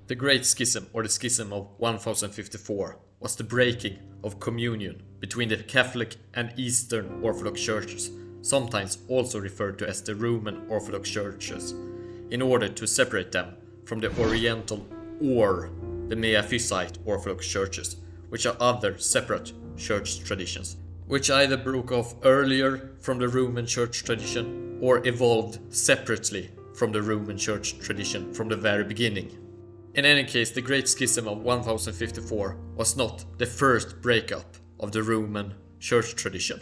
The Great Schism, or the Schism of 1054, was the breaking of communion between the Catholic and Eastern Orthodox churches, sometimes also referred to as the Roman Orthodox churches, in order to separate them from the Oriental or the Miaphysite Orthodox churches, which are other separate church traditions, which either broke off earlier from the Roman church tradition or evolved separately from the Roman church tradition from the very beginning. In any case, the Great Schism of 1054 was not the first breakup of the Roman church tradition,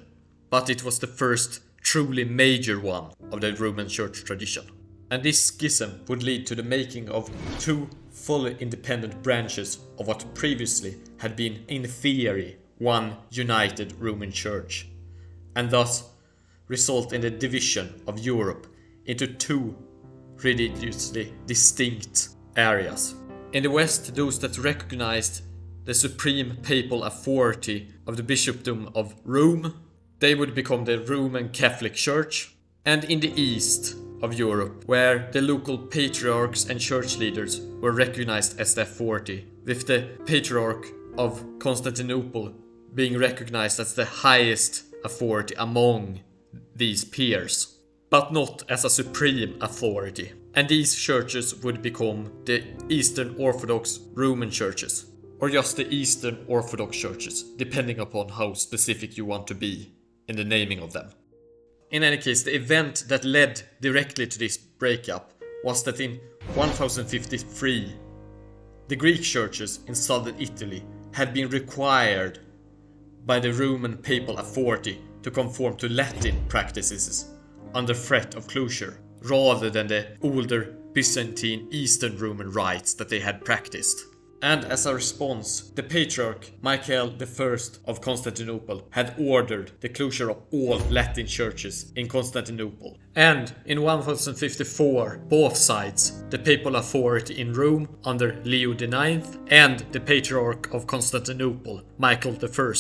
but it was the first truly major one of the Roman church tradition. And this schism would lead to the making of two fully independent branches of what previously had been, in theory, one united Roman church, and thus result in the division of Europe into two religiously distinct areas. In the West, those that recognized the supreme papal authority of the bishopdom of Rome, they would become the Roman Catholic Church. And in the East of Europe, where the local patriarchs and church leaders were recognized as the authority, with the Patriarch of Constantinople being recognized as the highest authority among these peers, but not as a supreme authority. And these churches would become the Eastern Orthodox Roman churches, or just the Eastern Orthodox churches, depending upon how specific you want to be in the naming of them. In any case, the event that led directly to this breakup was that in 1053, the Greek churches in southern Italy had been required by the Roman papal authority to conform to Latin practices under threat of closure, rather than the older Byzantine Eastern Roman rites that they had practiced. And as a response, the Patriarch Michael I of Constantinople had ordered the closure of all Latin churches in Constantinople. And in 1054, both sides, the papal authority in Rome under Leo IX and the Patriarch of Constantinople, Michael I,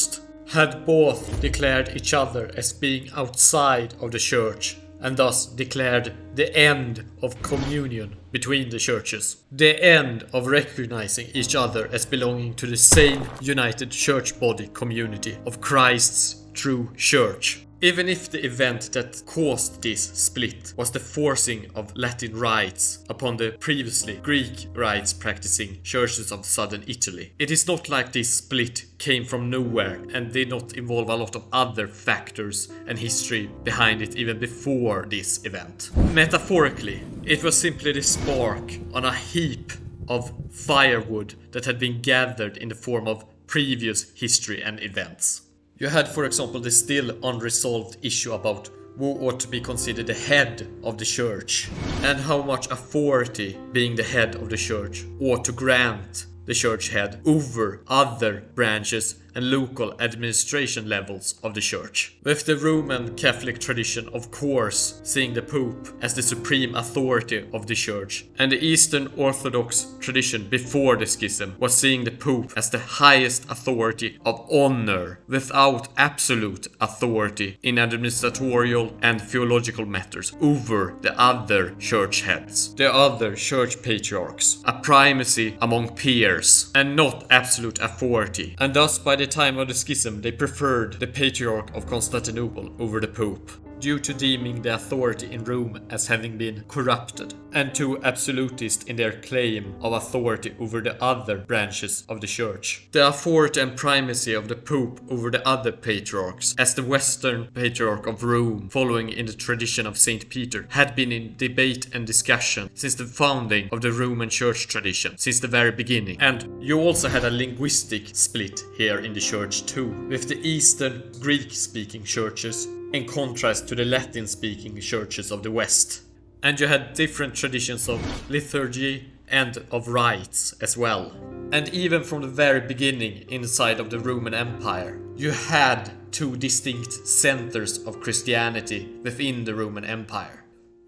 had both declared each other as being outside of the church, and thus declared the end of communion between the churches, the end of recognizing each other as belonging to the same united church body community of Christ's true church. Even if the event that caused this split was the forcing of Latin rites upon the previously Greek rites practicing churches of southern Italy, it is not like this split came from nowhere and did not involve a lot of other factors and history behind it even before this event. Metaphorically, it was simply the spark on a heap of firewood that had been gathered in the form of previous history and events. You had, for example, the still unresolved issue about who ought to be considered the head of the church, and how much authority being the head of the church ought to grant the church head over other branches and local administration levels of the church. With the Roman Catholic tradition, of course, seeing the Pope as the supreme authority of the church, and the Eastern Orthodox tradition before the schism was seeing the Pope as the highest authority of honor, without absolute authority in administratorial and theological matters over the other church heads, the other church patriarchs, a primacy among peers, and not absolute authority. And thus, by the time of the schism, they preferred the Patriarch of Constantinople over the Pope, due to deeming the authority in Rome as having been corrupted, and too absolutist in their claim of authority over the other branches of the church. The authority and primacy of the Pope over the other patriarchs, as the Western Patriarch of Rome, following in the tradition of St. Peter, had been in debate and discussion since the founding of the Roman Church tradition, since the very beginning. And you also had a linguistic split here in the church too, with the Eastern Greek-speaking churches in contrast to the Latin-speaking churches of the West. And you had different traditions of liturgy and of rites as well. And even from the very beginning inside of the Roman Empire, you had two distinct centers of Christianity within the Roman Empire.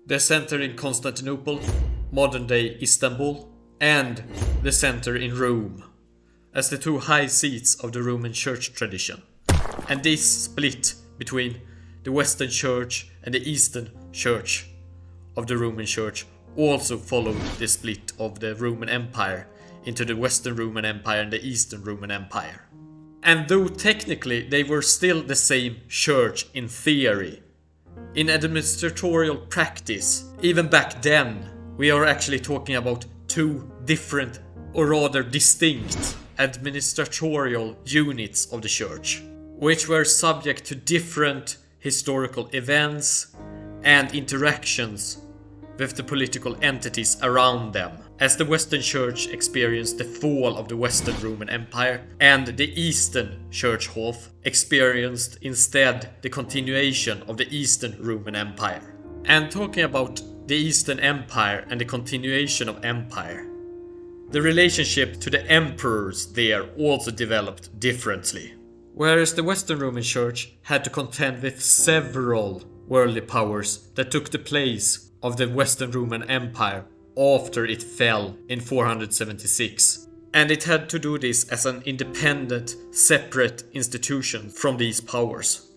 The center in Constantinople, modern-day Istanbul, and the center in Rome, as the two high seats of the Roman Church tradition. And this split between the Western Church and the Eastern Church of the Roman Church also followed the split of the Roman Empire into the Western Roman Empire and the Eastern Roman Empire. And though technically they were still the same church in theory, in administratorial practice, even back then, we are actually talking about two different or rather distinct administratorial units of the church, which were subject to different historical events and interactions with the political entities around them, as the Western Church experienced the fall of the Western Roman Empire and the Eastern Church half experienced instead the continuation of the Eastern Roman Empire. And talking about the Eastern Empire and the continuation of empire, the relationship to the emperors there also developed differently. Whereas the Western Roman Church had to contend with several worldly powers that took the place of the Western Roman Empire after it fell in 476. And it had to do this as an independent, separate institution from these powers.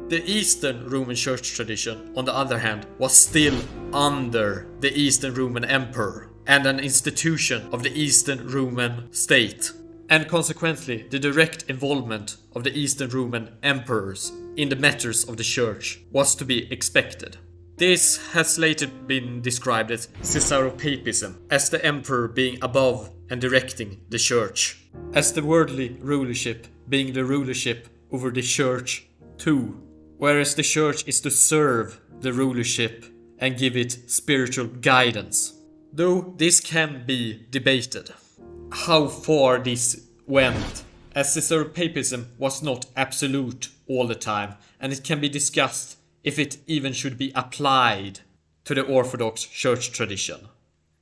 The Eastern Roman Church tradition, on the other hand, was still under the Eastern Roman Emperor and an institution of the Eastern Roman state. And consequently, the direct involvement of the Eastern Roman emperors in the matters of the church was to be expected. This has later been described as Caesaropapism, as the emperor being above and directing the church, as the worldly rulership being the rulership over the church too, whereas the church is to serve the rulership and give it spiritual guidance. Though this can be debated, how far this went, as Caesaropapism was not absolute all the time, and it can be discussed if it even should be applied to the Orthodox church tradition,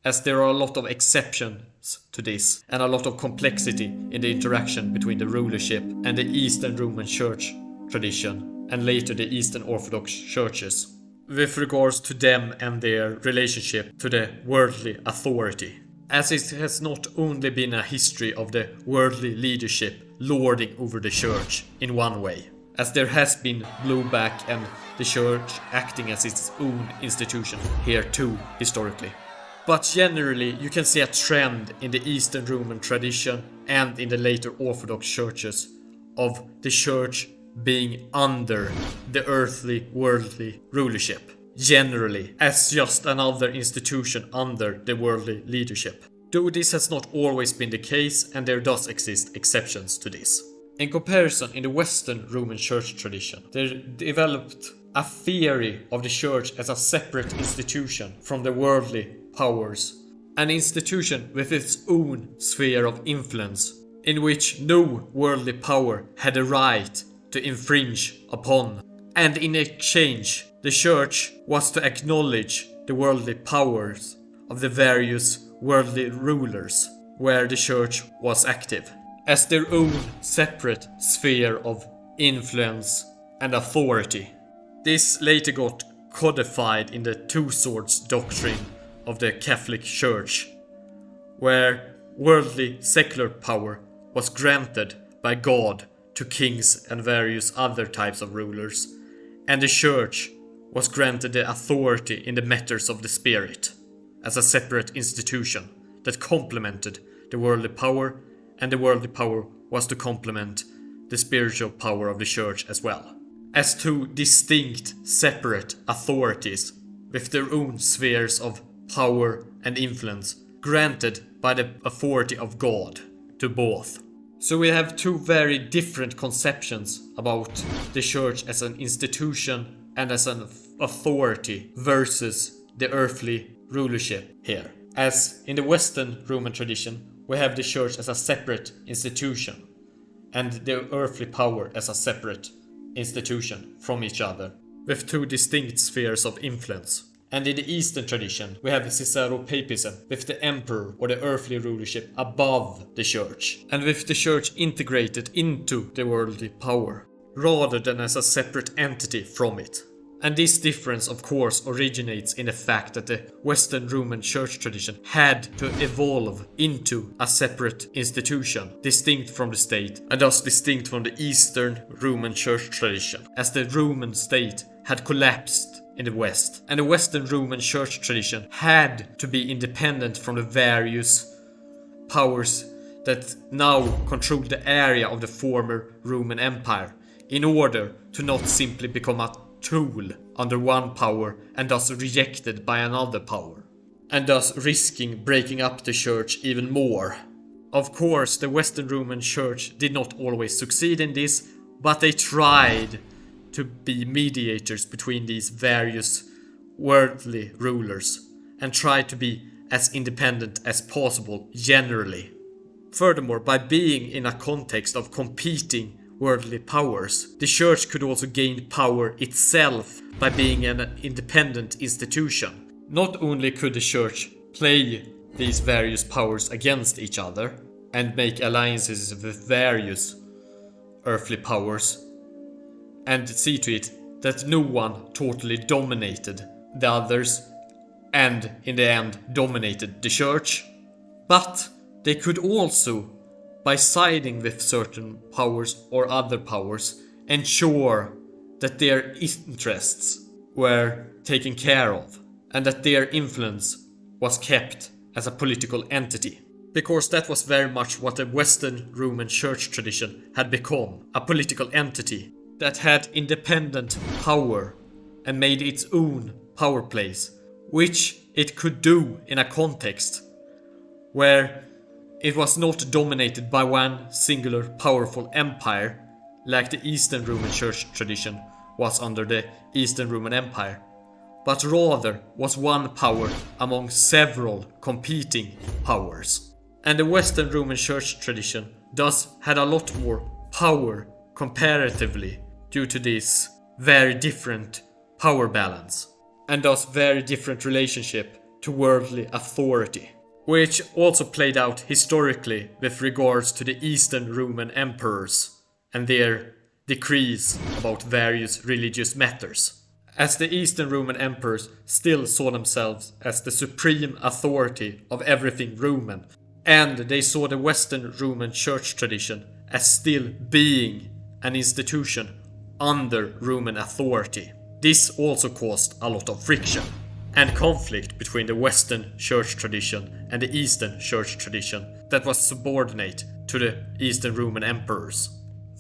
as there are a lot of exceptions to this and a lot of complexity in the interaction between the rulership and the Eastern Roman church tradition and later the Eastern Orthodox churches, with regards to them and their relationship to the worldly authority, as it has not only been a history of the worldly leadership lording over the church in one way, as there has been blowback and the church acting as its own institution here too, historically. But generally, you can see a trend in the Eastern Roman tradition and in the later Orthodox churches of the church being under the earthly, worldly rulership, generally, as just another institution under the worldly leadership. Though this has not always been the case, and there does exist exceptions to this. In comparison, in the Western Roman Church tradition, there developed a theory of the church as a separate institution from the worldly powers, an institution with its own sphere of influence, in which no worldly power had a right to infringe upon, and in exchange, the church was to acknowledge the worldly powers of the various worldly rulers where the church was active, as their own separate sphere of influence and authority. This later got codified in the Two Swords doctrine of the Catholic Church, where worldly secular power was granted by God to kings and various other types of rulers, and the Church was granted the authority in the matters of the Spirit, as a separate institution that complemented the worldly power, and the worldly power was to complement the spiritual power of the Church as well, as two distinct, separate authorities with their own spheres of power and influence granted by the authority of God to both. So we have two very different conceptions about the Church as an institution and as an authority versus the earthly rulership here. As in the Western Roman tradition, we have the Church as a separate institution and the earthly power as a separate institution from each other, with two distinct spheres of influence. And in the Eastern tradition, we have the Caesaropapism, with the emperor or the earthly rulership above the church, and with the church integrated into the worldly power, rather than as a separate entity from it. And this difference, of course, originates in the fact that the Western Roman Church tradition had to evolve into a separate institution, distinct from the state, and thus distinct from the Eastern Roman Church tradition, as the Roman state had collapsed in the West, and the Western Roman Church tradition had to be independent from the various powers that now controlled the area of the former Roman Empire, in order to not simply become a tool under one power and thus rejected by another power, and thus risking breaking up the church even more. Of course, the Western Roman Church did not always succeed in this, but they tried to be mediators between these various worldly rulers and tried to be as independent as possible generally. Furthermore, by being in a context of competing worldly powers, the church could also gain power itself by being an independent institution. Not only could the church play these various powers against each other and make alliances with various earthly powers and see to it that no one totally dominated the others and in the end dominated the church, but they could also, by siding with certain powers or other powers, ensure that their interests were taken care of and that their influence was kept as a political entity. Because that was very much what the Western Roman Church tradition had become, a political entity that had independent power and made its own power plays, which it could do in a context where it was not dominated by one singular powerful empire like the Eastern Roman Church tradition was under the Eastern Roman Empire, but rather was one power among several competing powers. And the Western Roman Church tradition thus had a lot more power comparatively due to this very different power balance and thus very different relationship to worldly authority, which also played out historically with regards to the Eastern Roman emperors and their decrees about various religious matters, as the Eastern Roman emperors still saw themselves as the supreme authority of everything Roman, and they saw the Western Roman Church tradition as still being an institution under Roman authority. This also caused a lot of friction and conflict between the Western Church tradition and the Eastern Church tradition that was subordinate to the Eastern Roman emperors.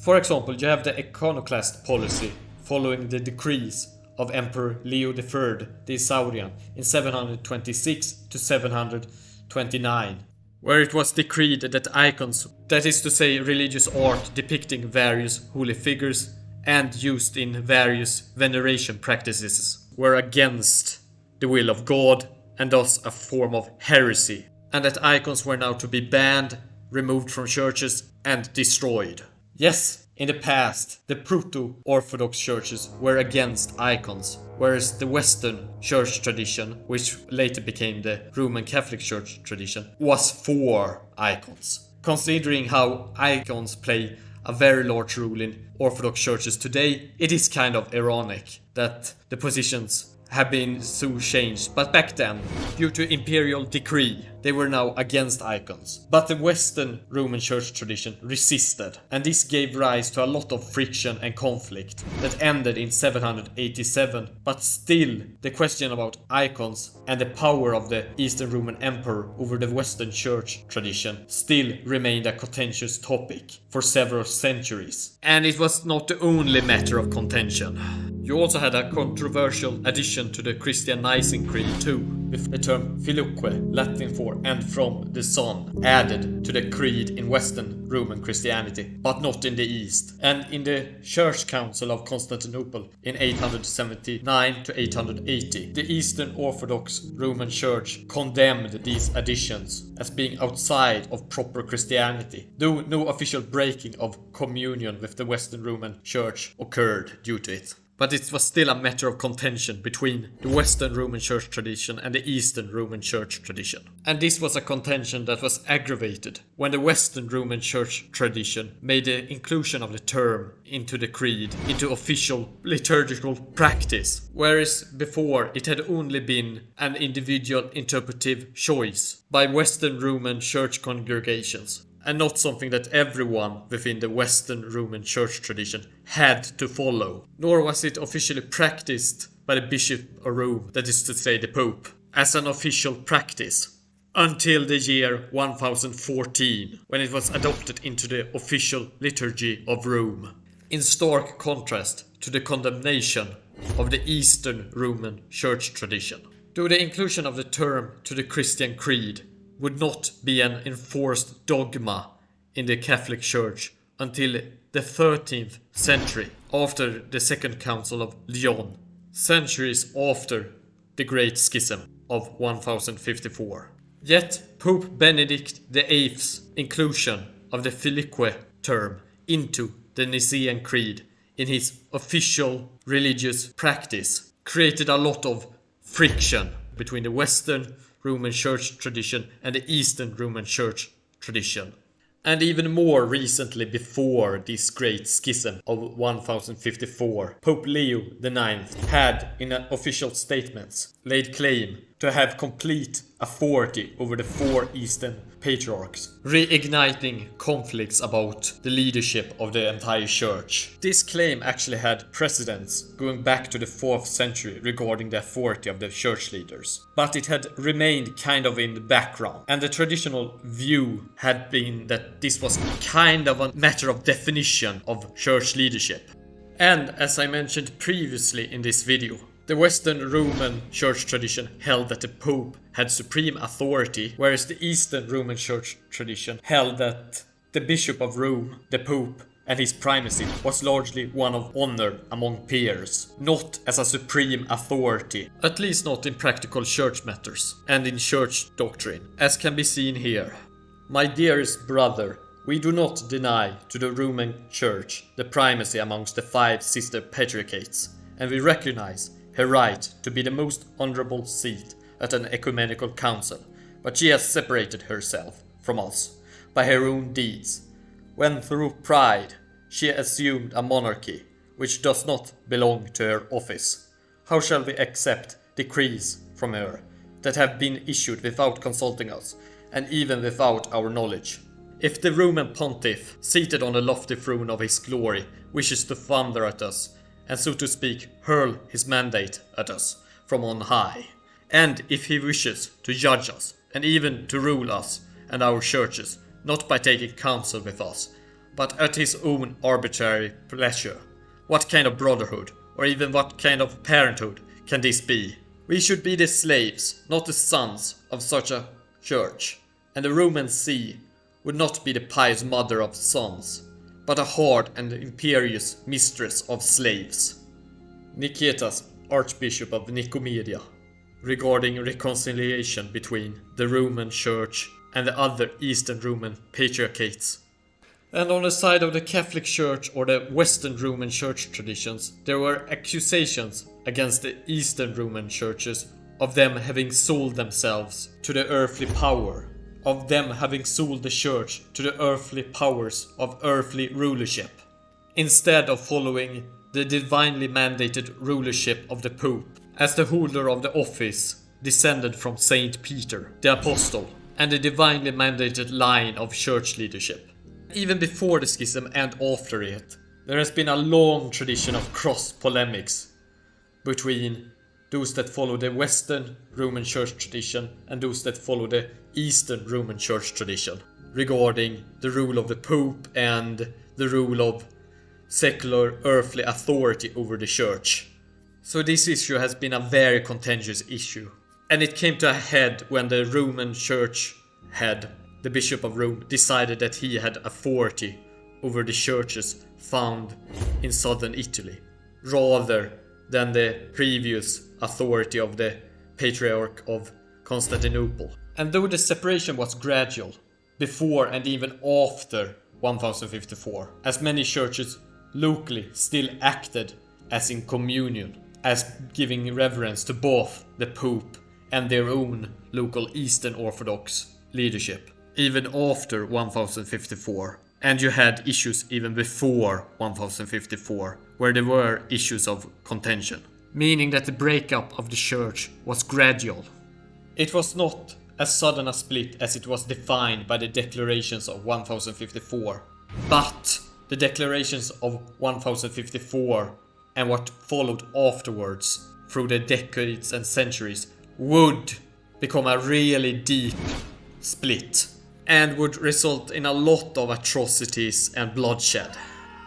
For example, you have the iconoclast policy following the decrees of Emperor Leo III the Isaurian in 726 to 729, where it was decreed that icons, that is to say religious art depicting various holy figures and used in various veneration practices, were against the will of God and thus a form of heresy, and that icons were now to be banned, removed from churches and destroyed. Yes, in the past, the proto-Orthodox churches were against icons, whereas the Western Church tradition, which later became the Roman Catholic Church tradition, was for icons. Considering how icons play a very large role in Orthodox churches today, it is kind of ironic that the positions have been so changed, but back then, due to imperial decree, they were now against icons. But the Western Roman Church tradition resisted, and this gave rise to a lot of friction and conflict that ended in 787, but still the question about icons and the power of the Eastern Roman Emperor over the Western Church tradition still remained a contentious topic for several centuries. And it was not the only matter of contention. You also had a controversial addition to the Christian Nicene Creed too, with the term Filioque, Latin for "and from the Son," added to the creed in Western Roman Christianity, but not in the East. And in the Church Council of Constantinople in 879 to 880, the Eastern Orthodox Roman Church condemned these additions as being outside of proper Christianity, though no official breaking of communion with the Western Roman Church occurred due to it. But it was still a matter of contention between the Western Roman Church tradition and the Eastern Roman Church tradition. And this was a contention that was aggravated when the Western Roman Church tradition made the inclusion of the term into the creed into official liturgical practice, whereas before it had only been an individual interpretive choice by Western Roman Church congregations, and not something that everyone within the Western Roman Church tradition had to follow. Nor was it officially practiced by the Bishop of Rome, that is to say the Pope, as an official practice, until the year 1014, when it was adopted into the official liturgy of Rome, in stark contrast to the condemnation of the Eastern Roman Church tradition. Though the inclusion of the term to the Christian creed would not be an enforced dogma in the Catholic Church until the 13th century, after the Second Council of Lyon, centuries after the Great Schism of 1054. Yet Pope Benedict VIII's inclusion of the Filioque term into the Nicene Creed in his official religious practice created a lot of friction between the Western Roman Church tradition and the Eastern Roman Church tradition. And even more recently, before this Great Schism of 1054, Pope Leo IX had, in official statements, laid claim to have complete authority over the four Eastern patriarchs, reigniting conflicts about the leadership of the entire church. This claim actually had precedents going back to the 4th century regarding the authority of the church leaders, but it had remained kind of in the background, and the traditional view had been that this was kind of a matter of definition of church leadership. And as I mentioned previously in this video, the Western Roman Church tradition held that the Pope had supreme authority, whereas the Eastern Roman Church tradition held that the Bishop of Rome, the Pope, and his primacy was largely one of honor among peers, not as a supreme authority, at least not in practical church matters and in church doctrine, as can be seen here. My dearest brother, we do not deny to the Roman Church the primacy amongst the 5 sister patriarchates, and we recognize her right to be the most honorable seat at an ecumenical council, but she has separated herself from us by her own deeds, when through pride she assumed a monarchy which does not belong to her office. How shall we accept decrees from her that have been issued without consulting us, and even without our knowledge? If the Roman pontiff, seated on the lofty throne of his glory, wishes to thunder at us, and so to speak hurl his mandate at us from on high, and if he wishes to judge us, and even to rule us and our churches, not by taking counsel with us, but at his own arbitrary pleasure, what kind of brotherhood, or even what kind of parenthood can this be? We should be the slaves, not the sons of such a church, and the Roman See would not be the pious mother of sons, but a hard and imperious mistress of slaves. Nicetas, Archbishop of Nicomedia, regarding reconciliation between the Roman Church and the other Eastern Roman patriarchates. And on the side of the Catholic Church or the Western Roman Church traditions, there were accusations against the Eastern Roman churches of them having sold themselves to the earthly power, of them having sold the church to the earthly powers of earthly rulership, instead of following the divinely mandated rulership of the Pope, as the holder of the office descended from Saint Peter, the Apostle, and the divinely mandated line of church leadership. Even before the schism and after it, there has been a long tradition of cross polemics between those that follow the Western Roman Church tradition and those that follow the Eastern Roman Church tradition, regarding the rule of the Pope and the rule of secular earthly authority over the Church. So this issue has been a very contentious issue, and it came to a head when the Roman Church head, the Bishop of Rome, decided that he had authority over the churches found in southern Italy, rather than the previous authority of the Patriarch of Constantinople. And though the separation was gradual, before and even after 1054, as many churches locally still acted as in communion, as giving reverence to both the Pope and their own local Eastern Orthodox leadership, even after 1054. And you had issues even before 1054, where there were issues of contention, meaning that the breakup of the church was gradual. It was not as sudden a split as it was defined by the declarations of 1054, but the declarations of 1054 and what followed afterwards through the decades and centuries would become a really deep split and would result in a lot of atrocities and bloodshed.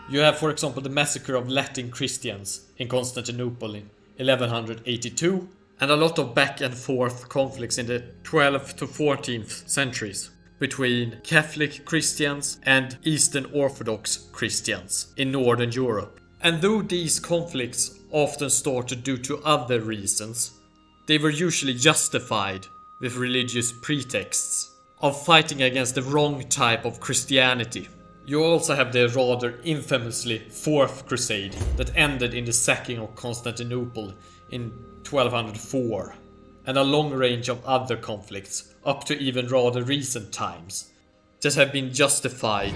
You have, for example, the massacre of Latin Christians in Constantinople in 1182, and a lot of back and forth conflicts in the 12th to 14th centuries between Catholic Christians and Eastern Orthodox Christians in Northern Europe. And though these conflicts often started due to other reasons, they were usually justified with religious pretexts of fighting against the wrong type of Christianity. You also have the rather infamously Fourth Crusade that ended in the sacking of Constantinople in 1204, and a long range of other conflicts up to even rather recent times that have been justified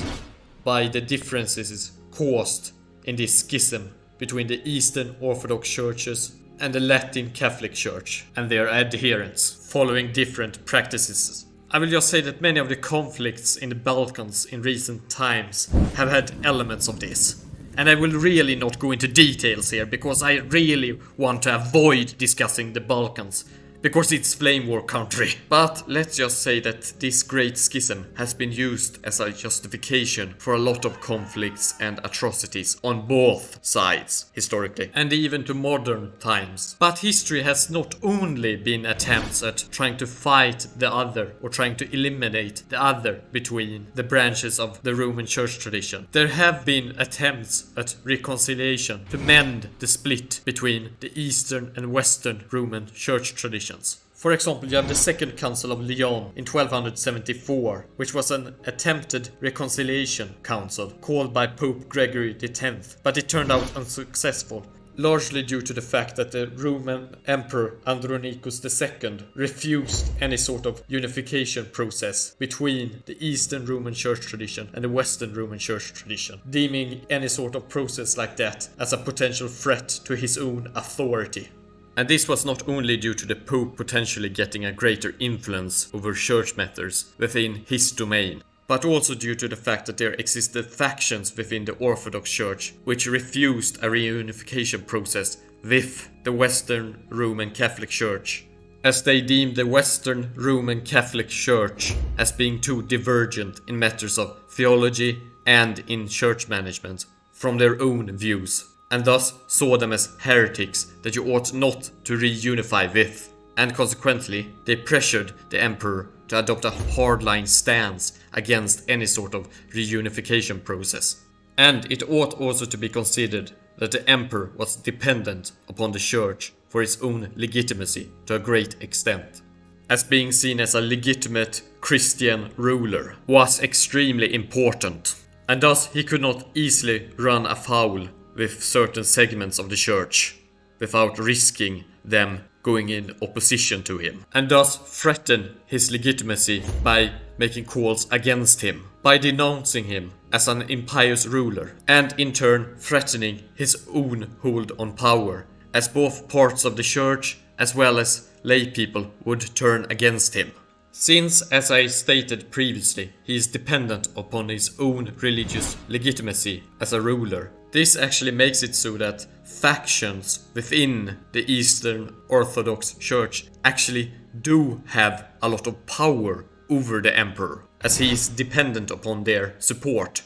by the differences caused in this schism between the Eastern Orthodox churches and the Latin Catholic Church and their adherents following different practices. I will just say that many of the conflicts in the Balkans in recent times have had elements of this. And I will really not go into details here because I really want to avoid discussing the Balkans because it's flame war country. But let's just say that this Great Schism has been used as a justification for a lot of conflicts and atrocities on both sides historically and even to modern times. But history has not only been attempts at trying to fight the other or trying to eliminate the other between the branches of the Roman Church tradition. There have been attempts at reconciliation to mend the split between the Eastern and Western Roman Church traditions. For example, you have the Second Council of Lyon in 1274, which was an attempted reconciliation council called by Pope Gregory X, but it turned out unsuccessful, largely due to the fact that the Roman Emperor Andronicus II refused any sort of unification process between the Eastern Roman Church tradition and the Western Roman Church tradition, deeming any sort of process like that as a potential threat to his own authority. And this was not only due to the Pope potentially getting a greater influence over church matters within his domain, but also due to the fact that there existed factions within the Orthodox Church which refused a reunification process with the Western Roman Catholic Church, as they deemed the Western Roman Catholic Church as being too divergent in matters of theology and in church management from their own views, and thus saw them as heretics that you ought not to reunify with, and consequently they pressured the emperor to adopt a hardline stance against any sort of reunification process. And it ought also to be considered that the emperor was dependent upon the church for its own legitimacy to a great extent, as being seen as a legitimate Christian ruler was extremely important, and thus he could not easily run afoul with certain segments of the church without risking them going in opposition to him, and thus threaten his legitimacy by making calls against him, by denouncing him as an impious ruler, and in turn threatening his own hold on power, as both parts of the church as well as lay people would turn against him. Since, as I stated previously, he is dependent upon his own religious legitimacy as a ruler, this actually makes it so that factions within the Eastern Orthodox Church actually do have a lot of power over the emperor, as he is dependent upon their support.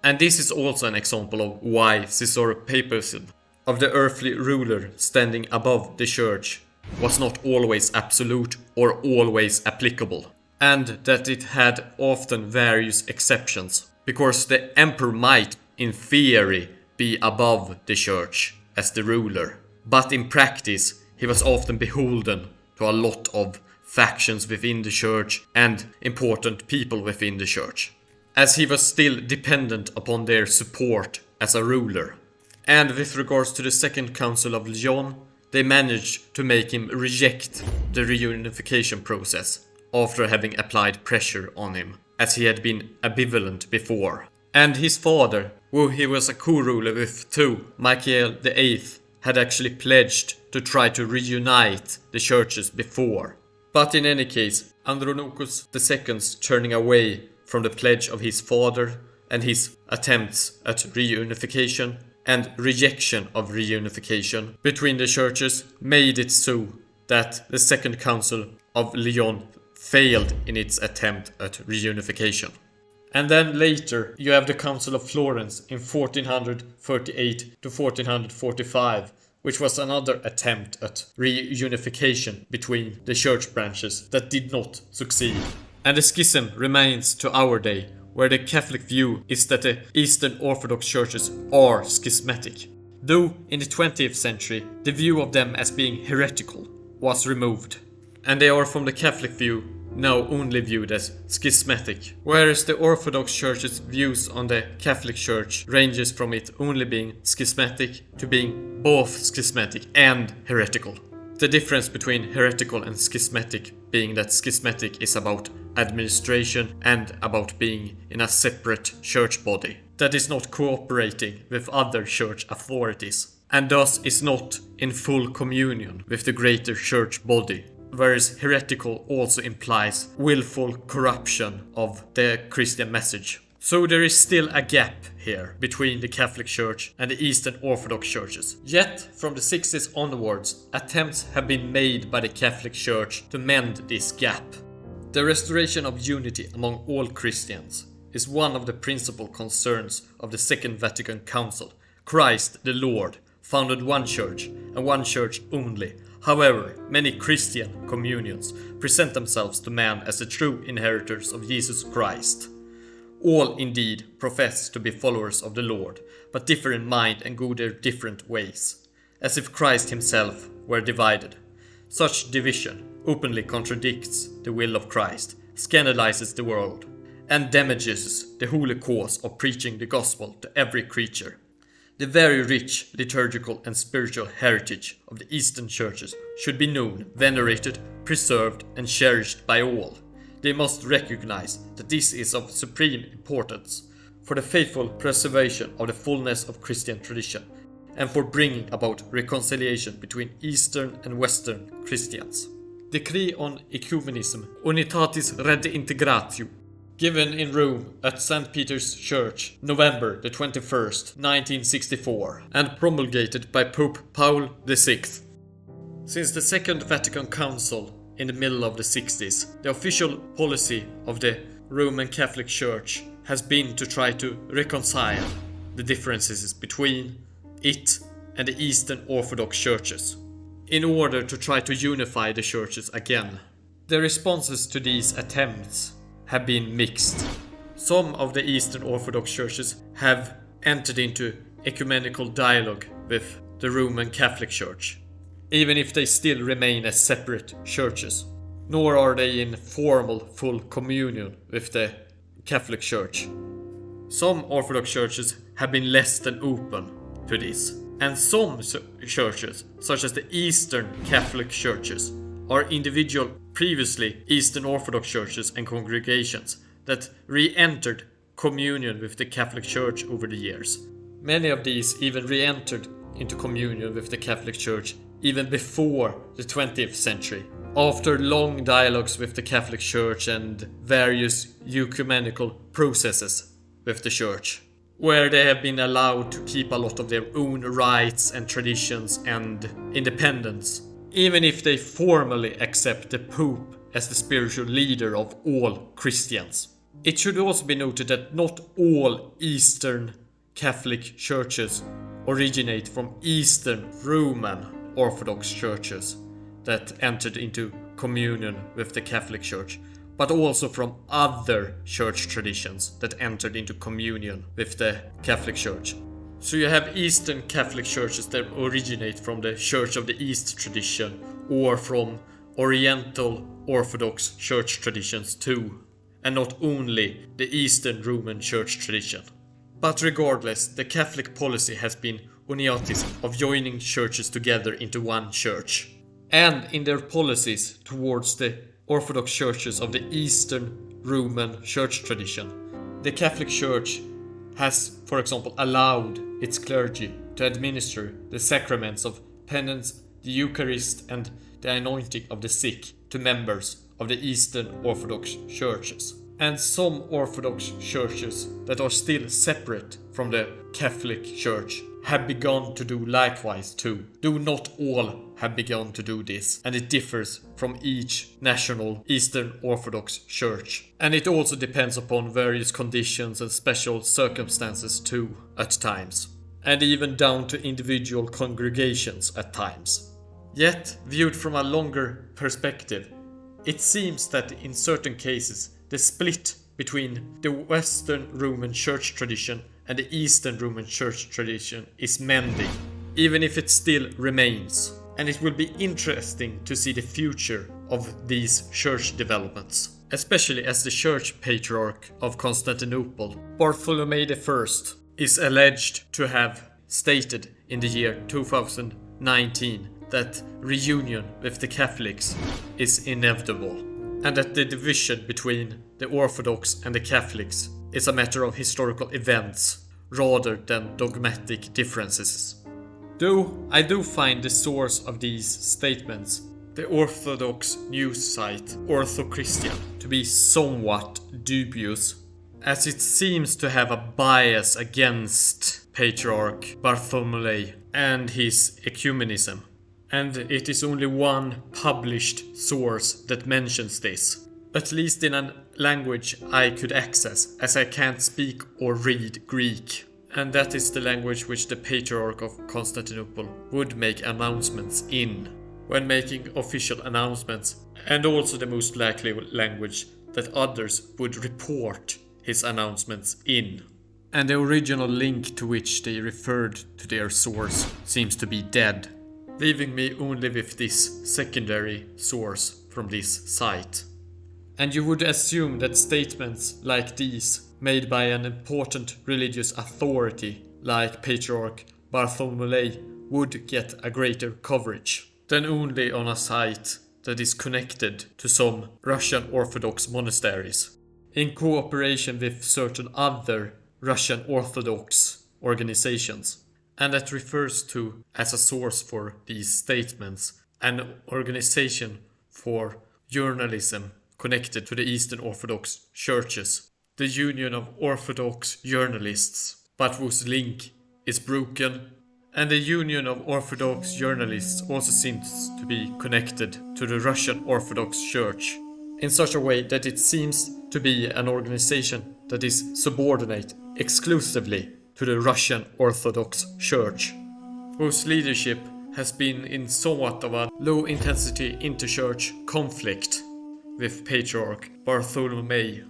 And this is also an example of why Caesaropapism, of the earthly ruler standing above the church, was not always absolute or always applicable, and that it had often various exceptions, because the emperor might, in theory, be above the church as the ruler, but in practice he was often beholden to a lot of factions within the church and important people within the church, as he was still dependent upon their support as a ruler. And with regards to the Second Council of Lyon, they managed to make him reject the reunification process after having applied pressure on him, as he had been ambivalent before. And his father, who he was a co-ruler with too, Michael VIII, had actually pledged to try to reunite the churches before. But in any case, Andronicus II's turning away from the pledge of his father and his attempts at reunification, and rejection of reunification between the churches made it so that the Second Council of Lyon failed in its attempt at reunification. And then later you have the Council of Florence in 1438 to 1445, which was another attempt at reunification between the church branches that did not succeed. And the schism remains to our day, where the Catholic view is that the Eastern Orthodox churches are schismatic. Though in the 20th century the view of them as being heretical was removed, and they are from the Catholic view now only viewed as schismatic, whereas the Orthodox Church's views on the Catholic Church ranges from it only being schismatic to being both schismatic and heretical. The difference between heretical and schismatic being that schismatic is about administration and about being in a separate church body that is not cooperating with other church authorities, and thus is not in full communion with the greater church body. Whereas heretical also implies willful corruption of the Christian message. So there is still a gap here between the Catholic Church and the Eastern Orthodox churches. Yet, from the 60s onwards, attempts have been made by the Catholic Church to mend this gap. The restoration of unity among all Christians is one of the principal concerns of the Second Vatican Council. Christ, the Lord, founded one church, and one church only. However, many Christian communions present themselves to man as the true inheritors of Jesus Christ. All indeed profess to be followers of the Lord, but differ in mind and go their different ways, as if Christ himself were divided. Such division openly contradicts the will of Christ, scandalizes the world, and damages the holy cause of preaching the gospel to every creature. The very rich liturgical and spiritual heritage of the Eastern churches should be known, venerated, preserved, and cherished by all. They must recognize that this is of supreme importance for the faithful preservation of the fullness of Christian tradition and for bringing about reconciliation between Eastern and Western Christians. Decree on Ecumenism, Unitatis Redintegratio, given in Rome at St. Peter's Church, November the 21st, 1964, and promulgated by Pope Paul VI. Since the Second Vatican Council in the middle of the 60s, the official policy of the Roman Catholic Church has been to try to reconcile the differences between it and the Eastern Orthodox churches, in order to try to unify the churches again. The responses to these attempts have been mixed. Some of the Eastern Orthodox churches have entered into ecumenical dialogue with the Roman Catholic Church, even if they still remain as separate churches, nor are they in formal full communion with the Catholic Church. Some Orthodox churches have been less than open to this, and some churches, such as the Eastern Catholic churches, are individual previously Eastern Orthodox churches and congregations that re-entered communion with the Catholic Church over the years. Many of these even re-entered into communion with the Catholic Church even before the 20th century, after long dialogues with the Catholic Church and various ecumenical processes with the Church, where they have been allowed to keep a lot of their own rights and traditions and independence, even if they formally accept the Pope as the spiritual leader of all Christians. It should also be noted that not all Eastern Catholic churches originate from Eastern Roman Orthodox churches that entered into communion with the Catholic Church, but also from other church traditions that entered into communion with the Catholic Church. So you have Eastern Catholic churches that originate from the Church of the East tradition or from Oriental Orthodox church traditions too, and not only the Eastern Roman church tradition. But regardless, the Catholic policy has been uniatism, of joining churches together into one church. And in their policies towards the Orthodox churches of the Eastern Roman church tradition, the Catholic Church has, for example, allowed its clergy to administer the sacraments of penance, the Eucharist, and the anointing of the sick to members of the Eastern Orthodox churches. And some Orthodox churches that are still separate from the Catholic Church have begun to do likewise too. Do not all have begun to do this, and it differs from each national Eastern Orthodox Church. And it also depends upon various conditions and special circumstances too, at times. And even down to individual congregations at times. Yet, viewed from a longer perspective, it seems that in certain cases, the split between the Western Roman Church tradition and the Eastern Roman Church tradition is mending, even if it still remains. And it will be interesting to see the future of these church developments, especially as the church patriarch of Constantinople, Bartholomew I, is alleged to have stated in the year 2019 that reunion with the Catholics is inevitable, and that the division between the Orthodox and the Catholics is a matter of historical events rather than dogmatic differences. Though I do find the source of these statements, the Orthodox news site Orthochristian, to be somewhat dubious, as it seems to have a bias against Patriarch Bartholomew and his ecumenism. And it is only one published source that mentions this, at least in a language I could access, as I can't speak or read Greek. And that is the language which the Patriarch of Constantinople would make announcements in, when making official announcements, and also the most likely language that others would report his announcements in. And the original link to which they referred to their source seems to be dead, leaving me only with this secondary source from this site. And you would assume that statements like these, made by an important religious authority like Patriarch Bartholomew, would get a greater coverage than only on a site that is connected to some Russian Orthodox monasteries, in cooperation with certain other Russian Orthodox organizations. And that refers to, as a source for these statements, an organization for journalism connected to the Eastern Orthodox churches, the Union of Orthodox Journalists, but whose link is broken. And the Union of Orthodox Journalists also seems to be connected to the Russian Orthodox Church, in such a way that it seems to be an organization that is subordinate exclusively to the Russian Orthodox Church, whose leadership has been in somewhat of a low-intensity inter-church conflict with Patriarch Bartholomew,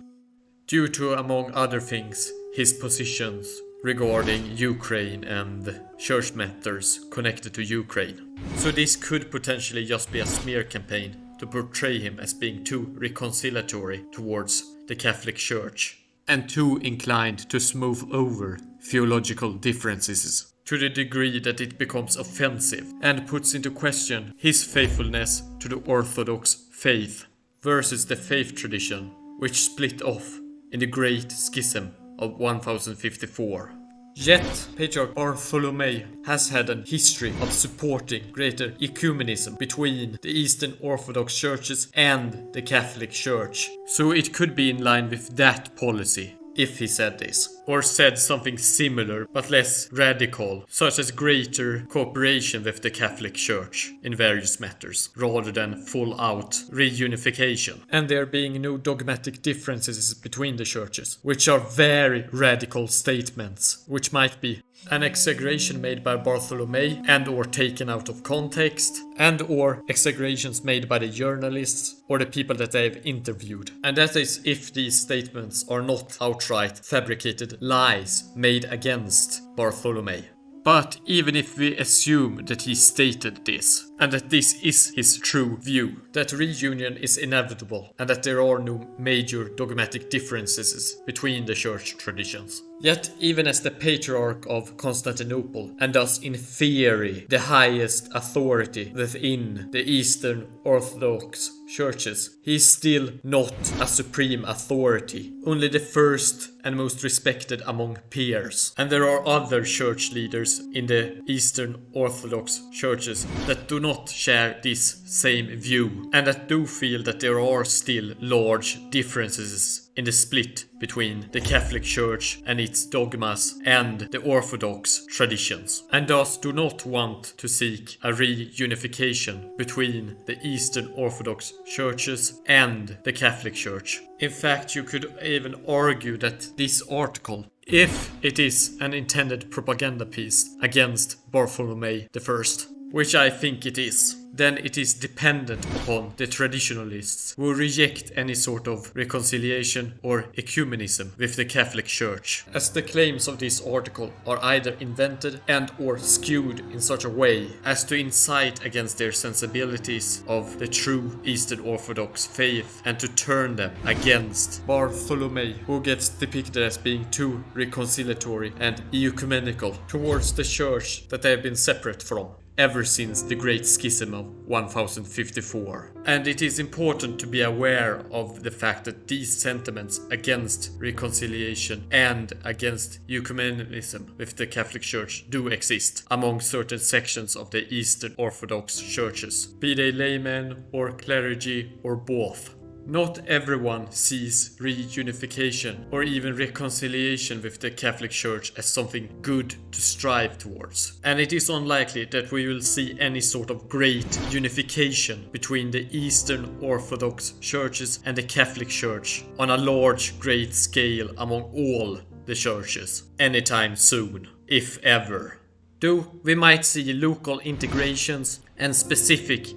due to, among other things, his positions regarding Ukraine and church matters connected to Ukraine. So this could potentially just be a smear campaign to portray him as being too reconciliatory towards the Catholic Church, and too inclined to smooth over theological differences to the degree that it becomes offensive and puts into question his faithfulness to the Orthodox faith versus the faith tradition, which split off in the Great Schism of 1054. Yet, Patriarch Bartholomew has had a history of supporting greater ecumenism between the Eastern Orthodox churches and the Catholic Church, so it could be in line with that policy if he said this, or said something similar but less radical, such as greater cooperation with the Catholic Church in various matters, rather than full-out reunification, and there being no dogmatic differences between the churches, which are very radical statements, which might be an exaggeration made by Bartholomew and or taken out of context, and or exaggerations made by the journalists or the people that they have interviewed. And that is if these statements are not outright fabricated lies made against Bartholomew. But even if we assume that he stated this, and that this is his true view, that reunion is inevitable, and that there are no major dogmatic differences between the church traditions, yet even as the Patriarch of Constantinople, and thus in theory the highest authority within the Eastern Orthodox churches, he is still not a supreme authority, only the first and most respected among peers. And there are other church leaders in the Eastern Orthodox churches that do not not share this same view, and that do feel that there are still large differences in the split between the Catholic Church and its dogmas and the Orthodox traditions, and thus do not want to seek a reunification between the Eastern Orthodox churches and the Catholic Church. In fact, you could even argue that this article, if it is an intended propaganda piece against Bartholomew I, which I think it is, then it is dependent upon the traditionalists who reject any sort of reconciliation or ecumenism with the Catholic Church, as the claims of this article are either invented and or skewed in such a way as to incite against their sensibilities of the true Eastern Orthodox faith and to turn them against Bartholomew, who gets depicted as being too reconciliatory and ecumenical towards the church that they have been separate from ever since the Great Schism of 1054. And it is important to be aware of the fact that these sentiments against reconciliation and against ecumenism with the Catholic Church do exist among certain sections of the Eastern Orthodox churches, be they laymen or clergy or both. Not everyone sees reunification or even reconciliation with the Catholic Church as something good to strive towards. And it is unlikely that we will see any sort of great unification between the Eastern Orthodox churches and the Catholic Church on a large, great scale among all the churches anytime soon, if ever. Though we might see local integrations and specific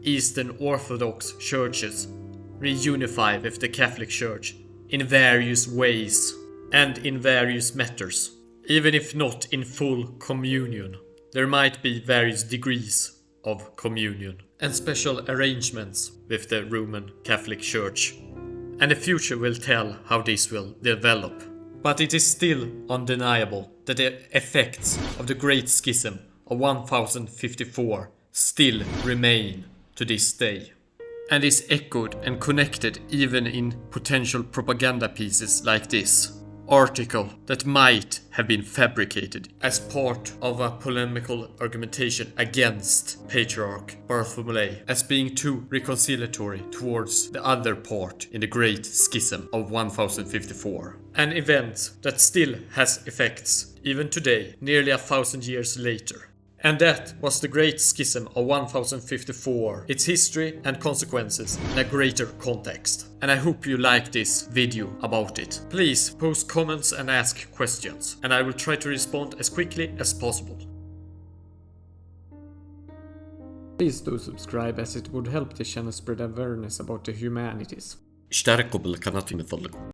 Eastern Orthodox churches reunify with the Catholic Church in various ways and in various matters. Even if not in full communion, there might be various degrees of communion and special arrangements with the Roman Catholic Church. And the future will tell how this will develop. But it is still undeniable that the effects of the Great Schism of 1054 still remain to this day, and is echoed and connected even in potential propaganda pieces like this article that might have been fabricated as part of a polemical argumentation against Patriarch Bartholomew as being too reconciliatory towards the other part in the Great Schism of 1054. An event that still has effects even today, nearly 1,000 years later. And that was the Great Schism of 1054, its history and consequences in a greater context. And I hope you like this video about it. Please post comments and ask questions, and I will try to respond as quickly as possible. Please do subscribe, as it would help the channel spread awareness about the humanities. اشتركوا بالقناة من فضلكم.